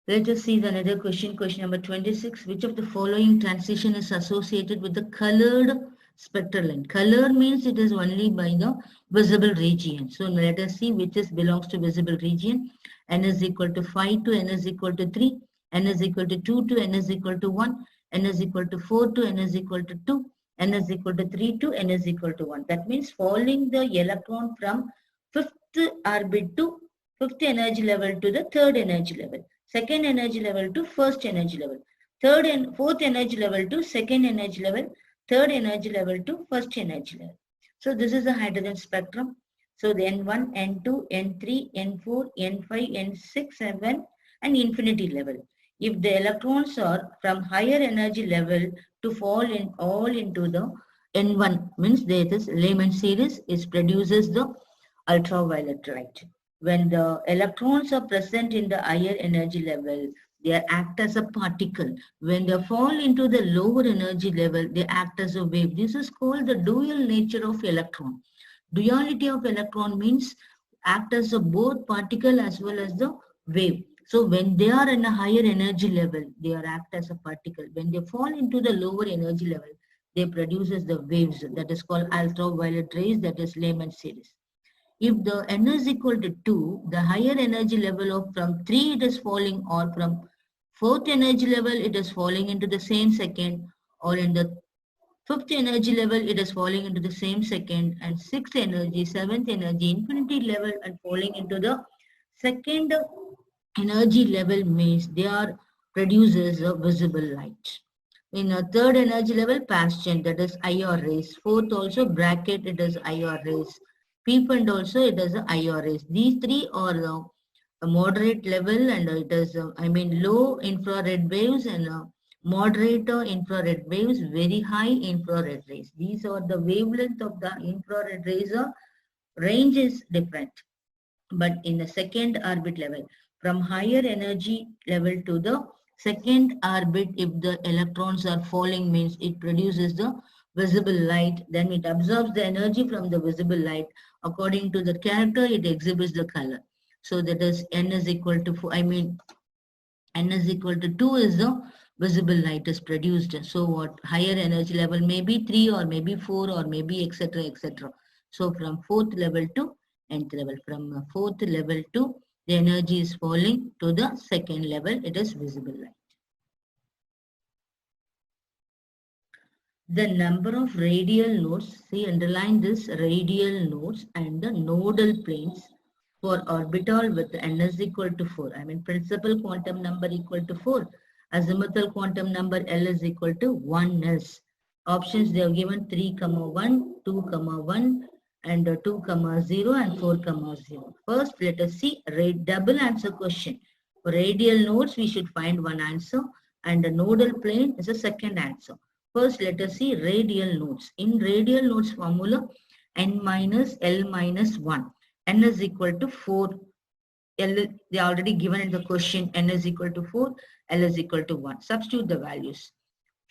Let us see the another question, question number 26. Which of the following transition is associated with the colored spectral line? Color means it is only by the visible region. So let us see which is belongs to visible region. N is equal to 5 to N is equal to 3. N is equal to 2 to N is equal to 1. N is equal to 4 to N is equal to 2. N is equal to 3 to N is equal to 1. That means falling the electron from fifth orbit to fifth energy level to the third energy level, second energy level to first energy level, third and fourth energy level to second energy level, third energy level to first energy level. So this is the hydrogen spectrum. So the N1, N2, N3, N4, N5, N6, N7 and infinity level. If the electrons are from higher energy level to fall in all into the N1, means there is Lyman series, it produces the ultraviolet light. When the electrons are present in the higher energy level, they act as a particle. When they fall into the lower energy level, they act as a wave. This is called the dual nature of electron. Duality of electron means act as a both particle as well as the wave. So when they are in a higher energy level, they are act as a particle. When they fall into the lower energy level, they produces the waves that is called ultraviolet rays, that is Lyman series. If the n is equal to 2, the higher energy level of from 3 it is falling, or from fourth energy level it is falling into the same second, or in the fifth energy level it is falling into the same second, and sixth energy, seventh energy, infinity level and falling into the second energy level means they are produces a visible light. In a third energy level, passion, that is IR rays. Fourth also bracket, it is IR rays. Peepant also, it is IR rays. These three are a moderate level, and it is, low infrared waves and moderate infrared waves, very high infrared rays. These are the wavelength of the infrared rays. Range is different, but in the second orbit level, from higher energy level to the second orbit, if the electrons are falling means it produces the visible light, then it absorbs the energy from the visible light. According to the character, it exhibits the color. So that is n is equal to n is equal to 2 is the visible light is produced. So what higher energy level may be 3 or maybe 4 or maybe etc etc. So from fourth level to nth level, from fourth level to the energy is falling to the second level, it is visible light. The number of radial nodes, see underline this, radial nodes and the nodal planes for orbital with n is equal to 4. Principal quantum number equal to 4. Azimuthal quantum number L is equal to 1s. Options they have given 3, 1, 2, 1 and 2, 0 and 4, 0. First, let us see double answer question. For radial nodes, we should find one answer, and the nodal plane is a second answer. First, let us see radial nodes. In radial nodes formula, n minus L minus 1. N is equal to 4. L, they are already given in the question. N is equal to 4. L is equal to 1. Substitute the values.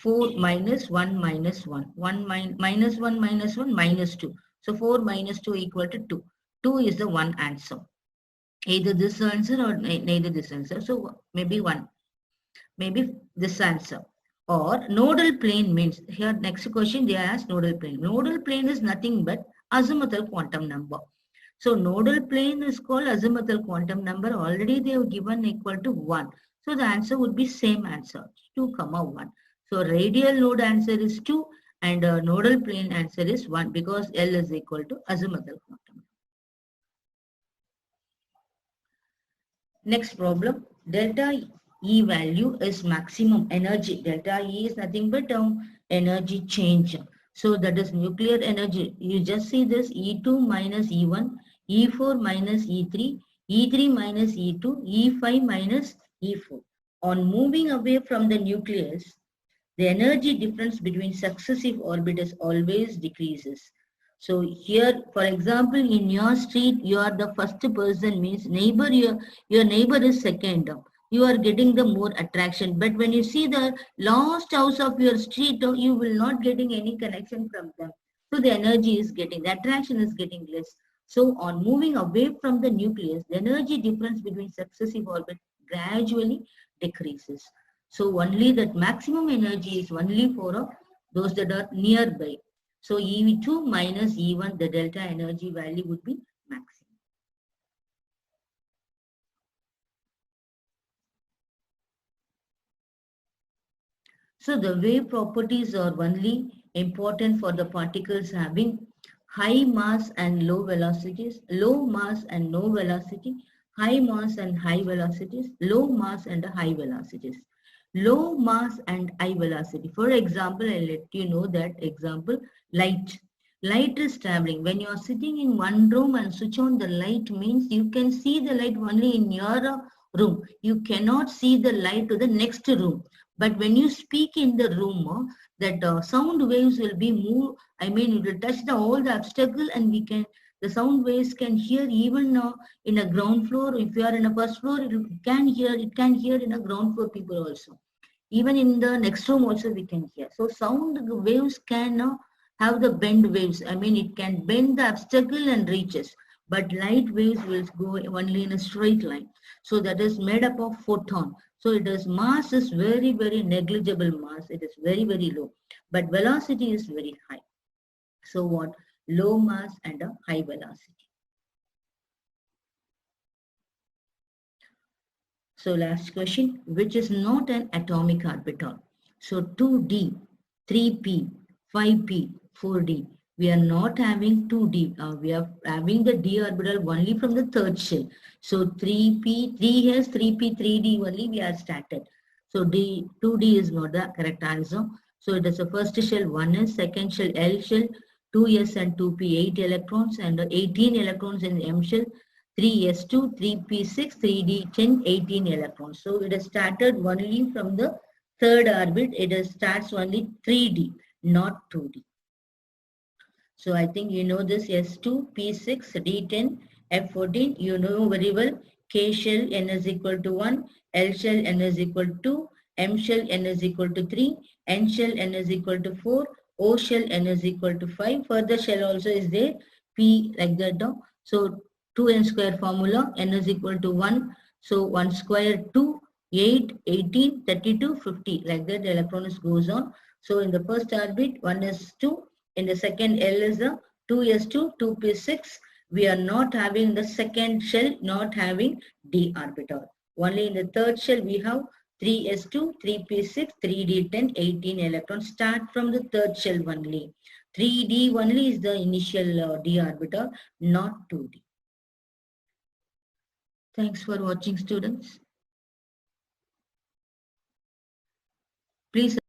4 minus 1 minus 1. 1 minus 1 minus 1 minus 2. So 4 minus 2 equal to 2. 2 is the one answer. Either this answer or neither this answer. So maybe 1. Maybe this answer. Or nodal plane means, here next question they ask nodal plane. Nodal plane is nothing but azimuthal quantum number. So nodal plane is called azimuthal quantum number. Already they have given equal to 1. So the answer would be same answer, 2, 1. So radial node answer is 2 and nodal plane answer is 1 because L is equal to azimuthal quantum. Next problem, delta E value is maximum energy. Delta E is nothing but energy change. So that is nuclear energy. You just see this E2 minus E1, E4 minus E3, E3 minus E2, E5 minus E4. On moving away from the nucleus, the energy difference between successive orbitals always decreases. So here, for example, in your street, you are the first person, means neighbor, your neighbor is second. You are getting the more attraction. But when you see the last house of your street, you will not getting any connection from them. So the energy is getting, the attraction is getting less. So on moving away from the nucleus, the energy difference between successive orbits gradually decreases. So only that maximum energy is only for those that are nearby. So EV2 minus E1, the delta energy value would be maximum. So the wave properties are only important for the particles having high mass and low velocities, low mass and no velocity, high mass and high velocities, low mass and high velocities, low mass and high velocity. For example, I'll let you know that example, light. Light is traveling. When you are sitting in one room and switch on the light means you can see the light only in your room. You cannot see the light to the next room. But when you speak in the room, that sound waves will be moved. I mean, it will touch all the obstacle, and the sound waves can hear even in a ground floor. If you are in a first floor, it can hear in a ground floor people also. Even in the next room also we can hear. So sound waves can have the bend waves. I mean, it can bend the obstacle and reaches. But light waves will go only in a straight line. So that is made up of photon. So it is mass is very, very negligible mass. It is very, very low. But velocity is very high. So what? Low mass and a high velocity. So last question, which is not an atomic orbital? So 2D, 3p, 5p, 4d. We are not having 2d. We are having the d orbital only from the third shell. So 3p, 3s, 3p, 3d only we are started. So 2d is not the correct answer. So it is the first shell 1s, second shell L shell, 2s and 2p 8 electrons and 18 electrons in the M shell. 3s2, 3p6, 3d 10, 18 electrons. So it is started only from the third orbit. It starts only 3d, not 2d. So I think you know this S2, P6, D10, F14. You know very well. K shell N is equal to 1, L shell N is equal to 2, M shell N is equal to 3, N shell N is equal to 4, O shell N is equal to 5. Further shell also is there. P like that. So 2n square formula, N is equal to 1. So 1 square 2, 8, 18, 32, 50. Like that the electron goes on. So in the first orbit, 1 is 2. In the second L is the 2s2, 2p6. We are not having the second shell, not having d orbital. Only in the third shell we have 3s2, 3p6, 3d10, 18 electrons. Start from the third shell only. 3d only is the initial d orbital, not 2d. Thanks for watching, students. Please